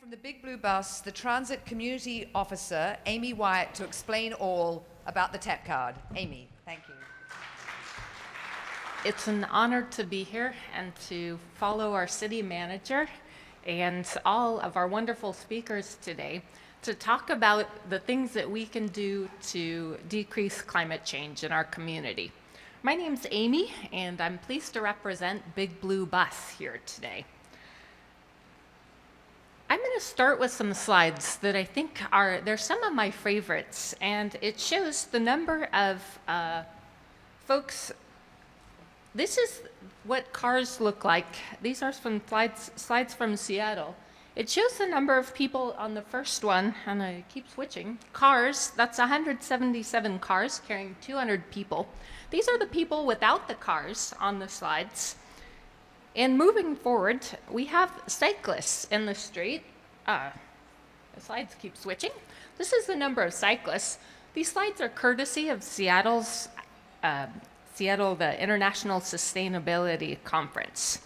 from the Big Blue Bus, the Transit Community Officer, Amy Wyatt, to explain all about the TEP card. Amy, thank you. It's an honor to be here and to follow our city manager and all of our wonderful speakers today to talk about the things that we can do to decrease climate change in our community. My name's Amy, and I'm pleased to represent Big Blue Bus here today. I'm going to start with some slides that I think they're some of my favorites, and it shows the number of folks. This is what cars look like. These are some slides from Seattle. It shows the number of people on the first one, and I keep switching. Cars, that's 177 cars carrying 200 people. These are the people without the cars on the slides. And moving forward, we have cyclists in the street. The slides keep switching. This is the number of cyclists. These slides are courtesy of Seattle, the International Sustainability Conference.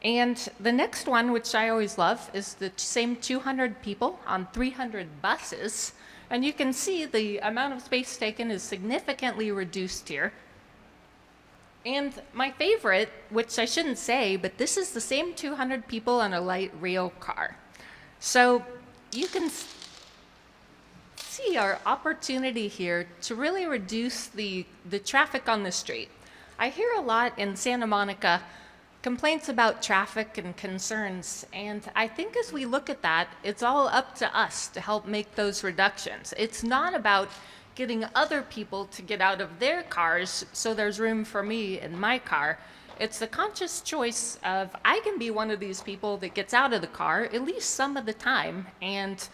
And the next one, which I always love, is the same 200 people on 300 buses. And you can see the amount of space taken is significantly reduced here. And my favorite, which I shouldn't say, but this is the same 200 people on a light rail car. So you can see our opportunity here to really reduce the traffic on the street. I hear a lot in Santa Monica complaints about traffic and concerns, and I think as we look at that, it's all up to us to help make those reductions. It's not about getting other people to get out of their cars so there's room for me in my car. It's the conscious choice of I can be one of these people that gets out of the car at least some of the time and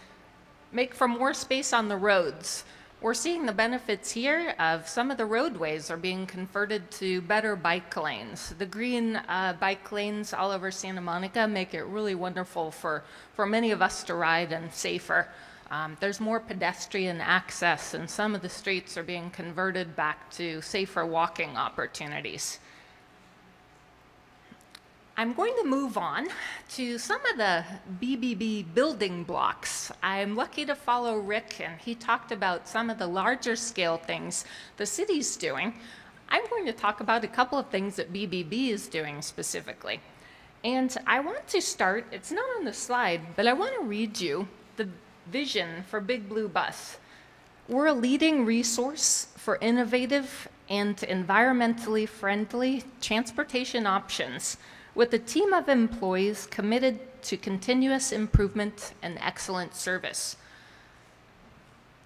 make for more space on the roads. We're seeing the benefits here of some of the roadways are being converted to better bike lanes. The green bike lanes all over Santa Monica make it really wonderful for many of us to ride and safer. There's more pedestrian access, and some of the streets are being converted back to safer walking opportunities. I'm going to move on to some of the BBB building blocks. I'm lucky to follow Rick, and he talked about some of the larger scale things the city's doing. I'm going to talk about a couple of things that BBB is doing specifically. And I want to start, it's not on the slide, but I want to read you the vision for Big Blue Bus. We're a leading resource for innovative and environmentally friendly transportation options with a team of employees committed to continuous improvement and excellent service.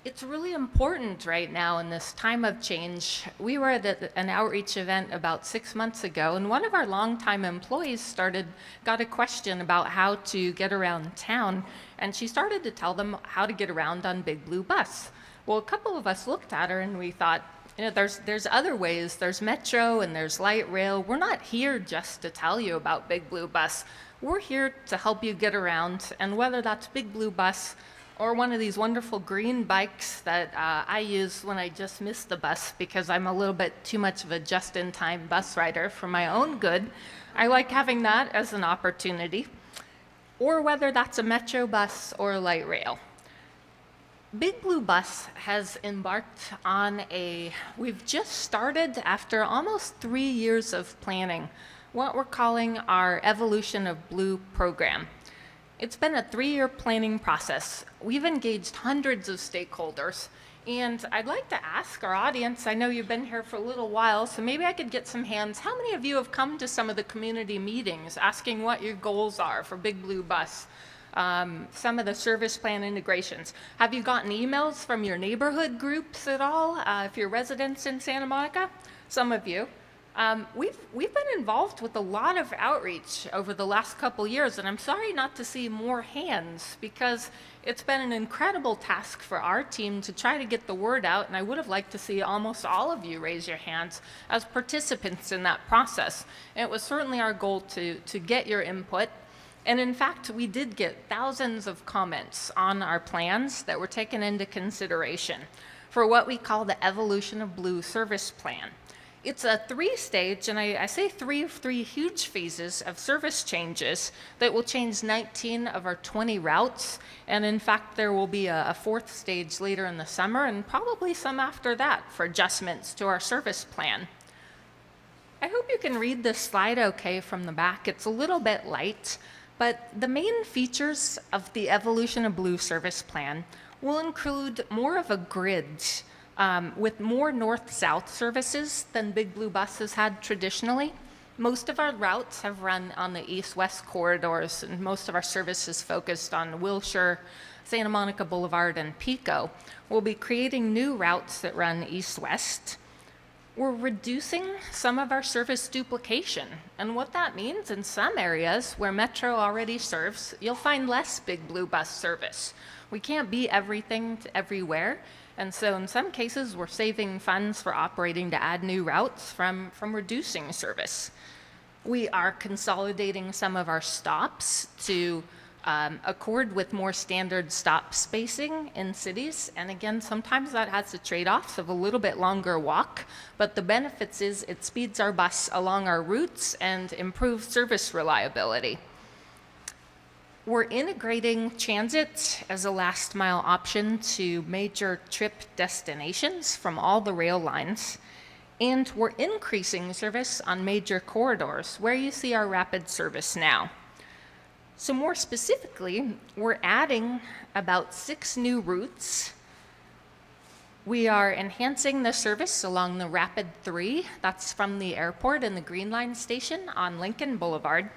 It's really important right now in this time of change. We were at an outreach event about 6 months ago, and one of our longtime employees got a question about how to get around town, and she started to tell them how to get around on Big Blue Bus. Well, a couple of us looked at her and we thought, there's other ways. There's Metro and there's light rail. We're not here just to tell you about Big Blue Bus. We're here to help you get around, and whether that's Big Blue Bus or one of these wonderful green bikes that I use when I just miss the bus because I'm a little bit too much of a just-in-time bus rider for my own good. I like having that as an opportunity. Or whether that's a Metro bus or a light rail. Big Blue Bus has embarked on we've just started after almost 3 years of planning, what we're calling our Evolution of Blue program. It's been a 3-year planning process. We've engaged hundreds of stakeholders, and I'd like to ask our audience, I know you've been here for a little while, so maybe I could get some hands. How many of you have come to some of the community meetings asking what your goals are for Big Blue Bus? Some of the service plan integrations. Have you gotten emails from your neighborhood groups at all, if you're residents in Santa Monica? Some of you. We've been involved with a lot of outreach over the last couple years, and I'm sorry not to see more hands because it's been an incredible task for our team to try to get the word out, and I would have liked to see almost all of you raise your hands as participants in that process. And it was certainly our goal to get your input. And in fact, we did get thousands of comments on our plans that were taken into consideration for what we call the Evolution of Blue service plan. It's a three-stage, and I say three huge phases of service changes that will change 19 of our 20 routes. And in fact, there will be a fourth stage later in the summer and probably some after that for adjustments to our service plan. I hope you can read this slide okay from the back. It's a little bit light, but the main features of the Evolution of Blue service plan will include more of a grid with more north-south services than Big Blue Bus has had traditionally. Most of our routes have run on the east-west corridors, and most of our services focused on Wilshire, Santa Monica Boulevard, and Pico. We'll be creating new routes that run east-west. We're reducing some of our service duplication, and what that means in some areas where Metro already serves, you'll find less Big Blue Bus service. We can't be everything to everywhere, and so in some cases we're saving funds for operating to add new routes from reducing service. We are consolidating some of our stops to accord with more standard stop spacing in cities. And again, sometimes that has the trade-offs of a little bit longer walk, but the benefits is it speeds our bus along our routes and improves service reliability. We're integrating transit as a last mile option to major trip destinations from all the rail lines. And we're increasing service on major corridors where you see our rapid service now. So more specifically, we're adding about 6 new routes. We are enhancing the service along the Rapid 3, that's from the airport and the Green Line station on Lincoln Boulevard.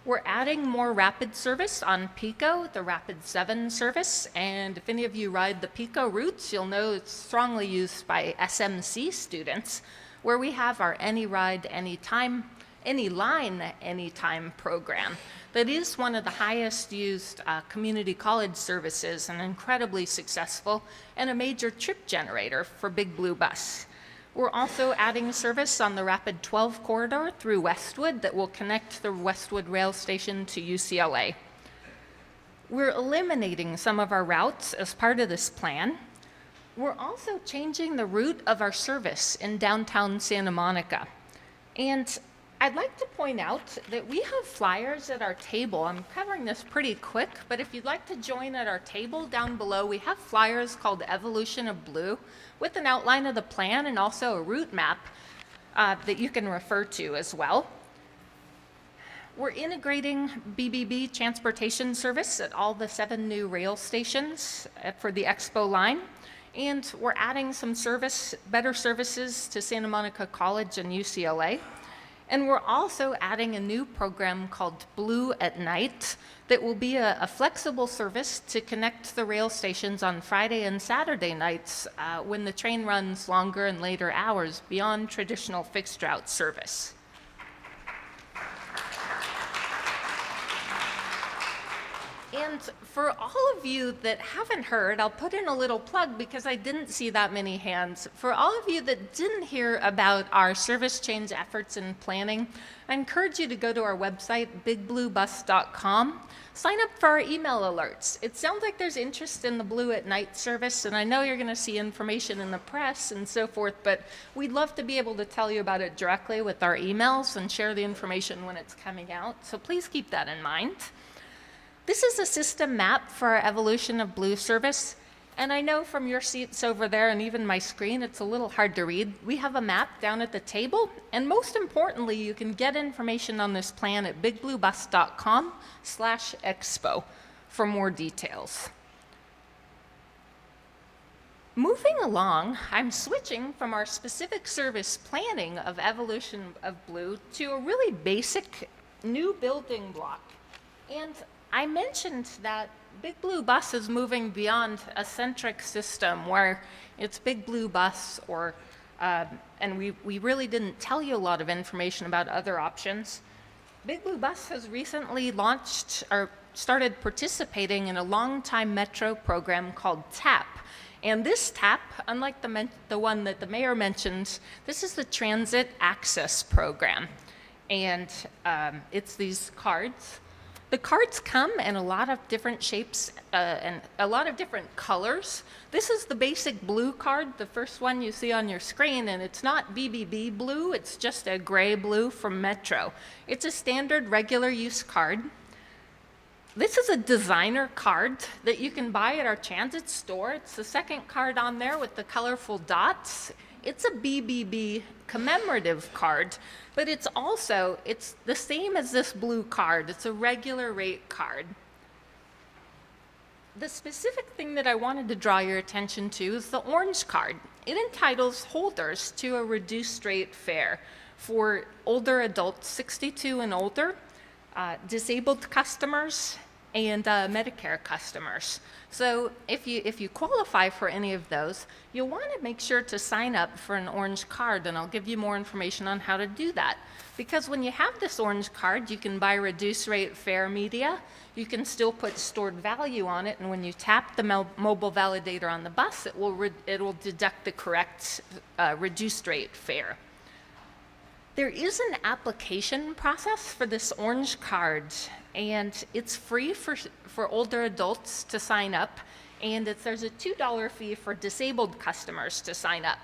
We're adding more rapid service on Pico, the Rapid 7 service, and if any of you ride the Pico routes, you'll know it's strongly used by SMC students, where we have our Any Ride, Anytime, Any Line, Anytime program. That is one of the highest used community college services and incredibly successful and a major trip generator for Big Blue Bus. We're also adding service on the Rapid 12 corridor through Westwood that will connect the Westwood rail station to UCLA. We're eliminating some of our routes as part of this plan. We're also changing the route of our service in downtown Santa Monica. And I'd like to point out that we have flyers at our table. I'm covering this pretty quick, but if you'd like to join at our table down below, we have flyers called Evolution of Blue with an outline of the plan and also a route map that you can refer to as well. We're integrating BBB transportation service at all the 7 new rail stations for the Expo line. And we're adding some better services to Santa Monica College and UCLA. And we're also adding a new program called Blue at Night that will be a flexible service to connect the rail stations on Friday and Saturday nights when the train runs longer and later hours beyond traditional fixed route service. And for all of you that haven't heard, I'll put in a little plug because I didn't see that many hands. For all of you that didn't hear about our service change efforts and planning, I encourage you to go to our website, bigbluebus.com. Sign up for our email alerts. It sounds like there's interest in the Blue at Night service, and I know you're going to see information in the press and so forth, but we'd love to be able to tell you about it directly with our emails and share the information when it's coming out. So please keep that in mind. This is a system map for our Evolution of Blue service, and I know from your seats over there and even my screen, it's a little hard to read. We have a map down at the table, and most importantly, you can get information on this plan at bigbluebus.com/expo for more details. Moving along, I'm switching from our specific service planning of Evolution of Blue to a really basic new building block. And I mentioned that Big Blue Bus is moving beyond a centric system where it's Big Blue Bus and we really didn't tell you a lot of information about other options. Big Blue Bus has recently launched or started participating in a long-time Metro program called TAP. And this TAP, unlike the one that the mayor mentioned, this is the Transit Access Program. And it's these cards The cards come in a lot of different shapes and a lot of different colors. This is the basic blue card, the first one you see on your screen, and it's not BBB blue, it's just a gray blue from Metro. It's a standard regular use card. This is a designer card that you can buy at our transit store. It's the second card on there with the colorful dots. It's a BBB commemorative card, but it's the same as this blue card. It's a regular rate card. The specific thing that I wanted to draw your attention to is the orange card. It entitles holders to a reduced rate fare for older adults 62 and older, disabled customers, and Medicare customers. So if you qualify for any of those, you'll want to make sure to sign up for an orange card, and I'll give you more information on how to do that. Because when you have this orange card, you can buy reduced rate fare media, you can still put stored value on it, and when you tap the mobile validator on the bus, it will deduct the correct reduced rate fare. There is an application process for this orange card, and it's free for older adults to sign up, and there's a $2 fee for disabled customers to sign up.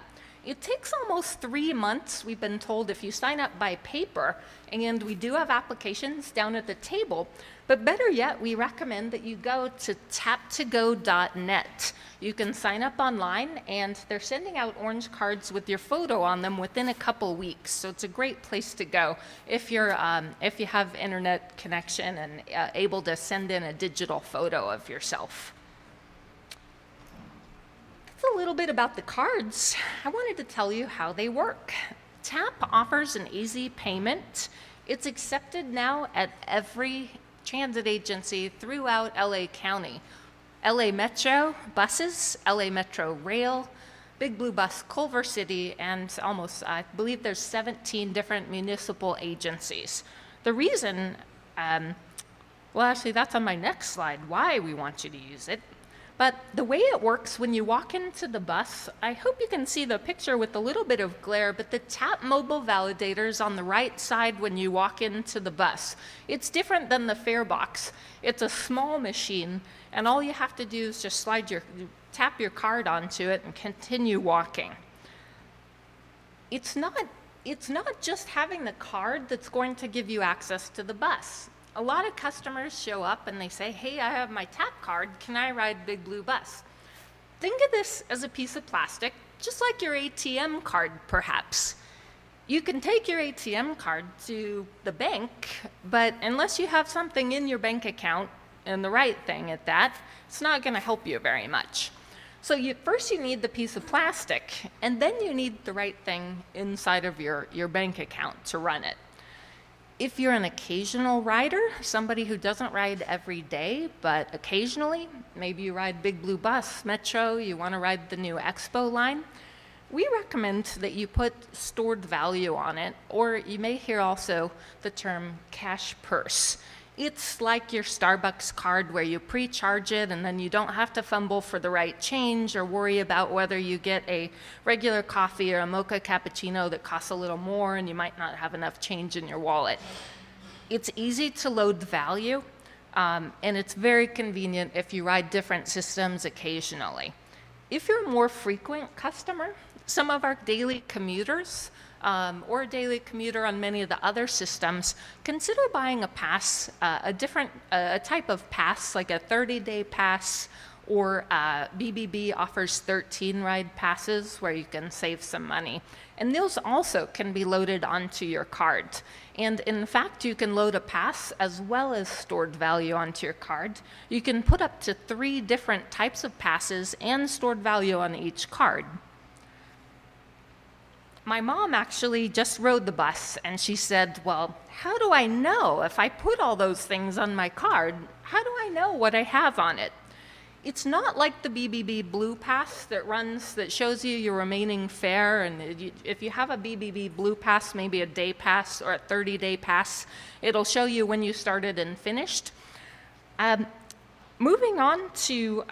It takes almost 3 months, we've been told, if you sign up by paper, and we do have applications down at the table, but better yet, we recommend that you go to taptogo.net. You can sign up online, and they're sending out orange cards with your photo on them within a couple weeks, so it's a great place to go if you have internet connection and able to send in a digital photo of yourself. A little bit about the cards. I wanted to tell you how they work. TAP offers an easy payment. It's accepted now at every transit agency throughout LA County. LA Metro buses, LA Metro Rail, Big Blue Bus Culver City, and I believe there's 17 different municipal agencies. The reason, well actually that's on my next slide, why we want you to use it. But the way it works when you walk into the bus, I hope you can see the picture with a little bit of glare, but the TAP mobile validator is on the right side when you walk into the bus. It's different than the fare box. It's a small machine, and all you have to do is just tap your card onto it and continue walking. It's not just having the card that's going to give you access to the bus. A lot of customers show up and they say, hey, I have my TAP card, can I ride Big Blue Bus? Think of this as a piece of plastic, just like your ATM card, perhaps. You can take your ATM card to the bank, but unless you have something in your bank account, and the right thing at that, it's not gonna help you very much. So first you need the piece of plastic, and then you need the right thing inside of your bank account to run it. If you're an occasional rider, somebody who doesn't ride every day, but occasionally, maybe you ride Big Blue Bus, Metro, you want to ride the new Expo line, we recommend that you put stored value on it, or you may hear also the term cash purse. It's like your Starbucks card where you pre-charge it and then you don't have to fumble for the right change or worry about whether you get a regular coffee or a mocha cappuccino that costs a little more and you might not have enough change in your wallet. It's easy to load value, and it's very convenient if you ride different systems occasionally. If you're a more frequent customer, some of our daily commuters, or a daily commuter on many of the other systems, consider buying a pass, a type of pass, like a 30-day pass, or BBB offers 13 ride passes where you can save some money. And those also can be loaded onto your card. And in fact, you can load a pass as well as stored value onto your card. You can put up to 3 different types of passes and stored value on each card. My mom actually just rode the bus, and she said, well, how do I know if I put all those things on my card? How do I know what I have on it? It's not like the BBB Blue Pass that shows you your remaining fare, and if you have a BBB Blue Pass, maybe a day pass or a 30-day pass, it'll show you when you started and finished. Moving on to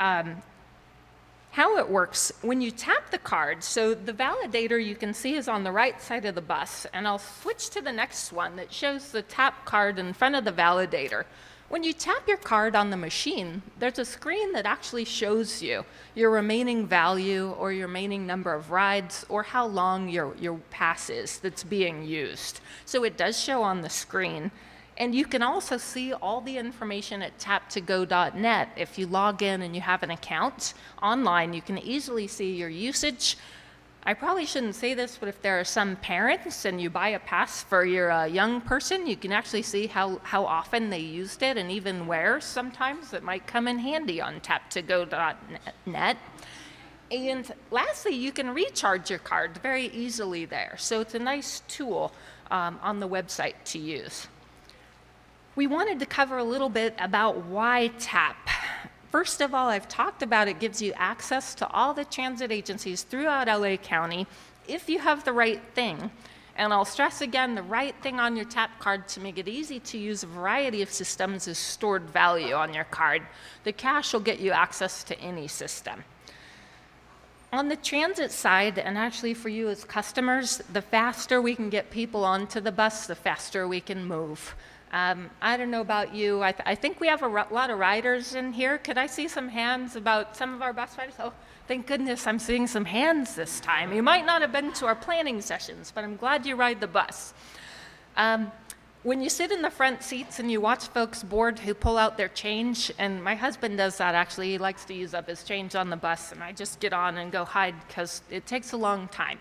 how it works, when you tap the card, so the validator you can see is on the right side of the bus, and I'll switch to the next one that shows the tap card in front of the validator. When you tap your card on the machine, there's a screen that actually shows you your remaining value or your remaining number of rides or how long your pass is that's being used. So it does show on the screen. And you can also see all the information at taptogo.net. If you log in and you have an account online, you can easily see your usage. I probably shouldn't say this, but if there are some parents and you buy a pass for your young person, you can actually see how often they used it and even where sometimes it might come in handy on taptogo.net. And lastly, you can recharge your card very easily there. So it's a nice tool on the website to use. We wanted to cover a little bit about why TAP. First of all, I've talked about it gives you access to all the transit agencies throughout LA County if you have the right thing. And I'll stress again, the right thing on your TAP card to make it easy to use a variety of systems is stored value on your card. The cash will get you access to any system. On the transit side, and actually for you as customers, the faster we can get people onto the bus, the faster we can move. I don't know about you. I think we have a lot of riders in here. Could I see some hands about some of our bus riders? Oh, thank goodness I'm seeing some hands this time. You might not have been to our planning sessions, but I'm glad you ride the bus. When you sit in the front seats and you watch folks board who pull out their change, and my husband does that actually, he likes to use up his change on the bus, and I just get on and go hide because it takes a long time.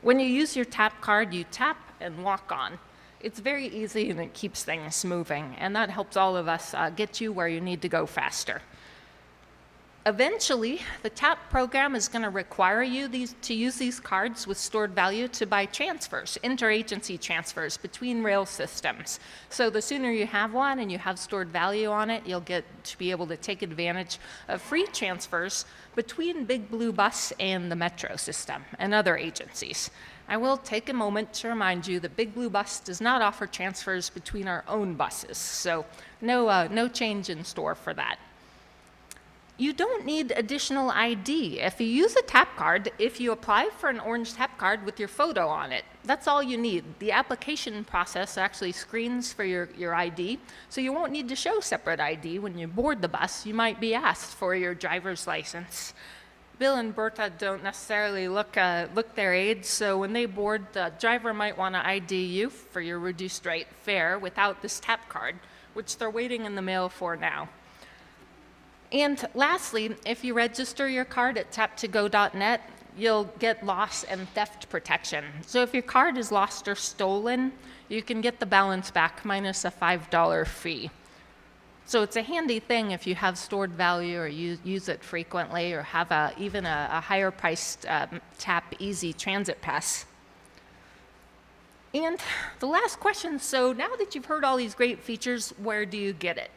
When you use your TAP card, you tap and walk on. It's very easy and it keeps things moving, and that helps all of us get you where you need to go faster. Eventually, the TAP program is going to require you to use these cards with stored value to buy transfers, interagency transfers between rail systems. So the sooner you have one and you have stored value on it, you'll get to be able to take advantage of free transfers between Big Blue Bus and the Metro system and other agencies. I will take a moment to remind you that Big Blue Bus does not offer transfers between our own buses, so no change in store for that. You don't need additional ID. If you use a TAP card, if you apply for an orange TAP card with your photo on it, that's all you need. The application process actually screens for your ID, so you won't need to show separate ID when you board the bus. You might be asked for your driver's license. Bill and Berta don't necessarily look their age, so when they board, the driver might want to ID you for your reduced rate fare without this TAP card, which they're waiting in the mail for now. And lastly, if you register your card at taptogo.net, you'll get loss and theft protection. So if your card is lost or stolen, you can get the balance back minus a $5 fee. So it's a handy thing if you have stored value or use it frequently or have even a higher priced TAP Easy Transit Pass. And the last question, so now that you've heard all these great features, where do you get it?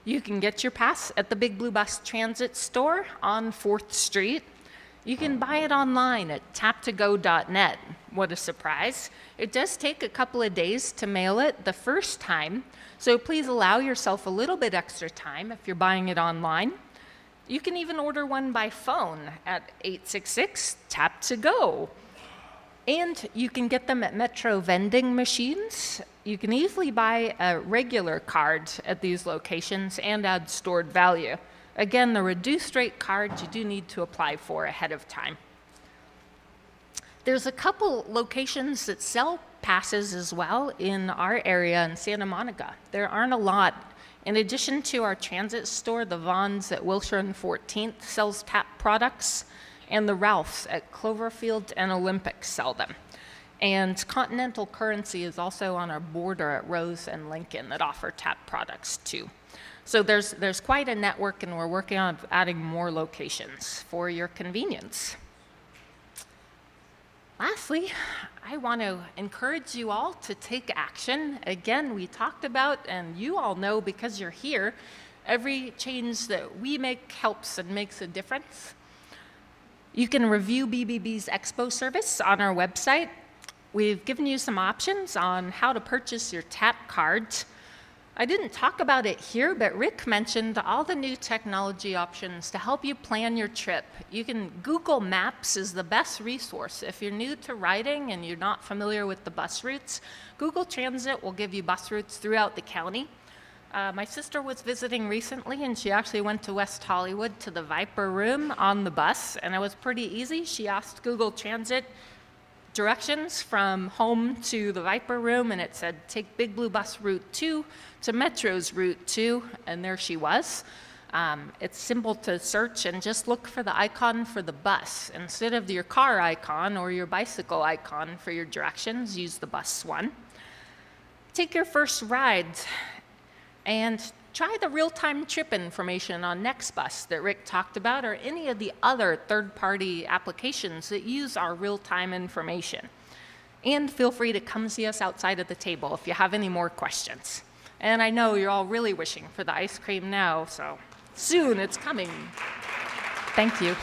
You can get your pass at the Big Blue Bus Transit store on 4th Street. You can buy it online at taptogo.net. What a surprise. It does take a couple of days to mail it the first time, so please allow yourself a little bit extra time if you're buying it online. You can even order one by phone at 866-TAP-TO-GO. And you can get them at Metro vending machines. You can easily buy a regular card at these locations and add stored value. Again, the reduced rate card you do need to apply for ahead of time. There's a couple locations that sell passes as well in our area in Santa Monica. There aren't a lot. In addition to our transit store, the Vons at Wilshire and 14th sells TAP products, and the Ralphs at Cloverfield and Olympic sell them. And Continental Currency is also on our border at Rose and Lincoln that offer TAP products too. So there's quite a network, and we're working on adding more locations for your convenience. Lastly, I want to encourage you all to take action. Again, we talked about, and you all know because you're here, every change that we make helps and makes a difference. You can review BBB's Expo service on our website. We've given you some options on how to purchase your TAP cards. I didn't talk about it here, but Rick mentioned all the new technology options to help you plan your trip. Google Maps is the best resource. If you're new to riding and you're not familiar with the bus routes, Google Transit will give you bus routes throughout the county. My sister was visiting recently, and she actually went to West Hollywood to the Viper Room on the bus, and it was pretty easy. She asked Google Transit directions from home to the Viper Room, and it said, take Big Blue Bus Route 2 to Metro's Route 2, and there she was. It's simple to search and just look for the icon for the bus. Instead of your car icon or your bicycle icon for your directions, use the bus one. Take your first ride and try the real-time trip information on NextBus that Rick talked about, or any of the other third-party applications that use our real-time information. And feel free to come see us outside of the table if you have any more questions. And I know you're all really wishing for the ice cream now, so soon it's coming. Thank you.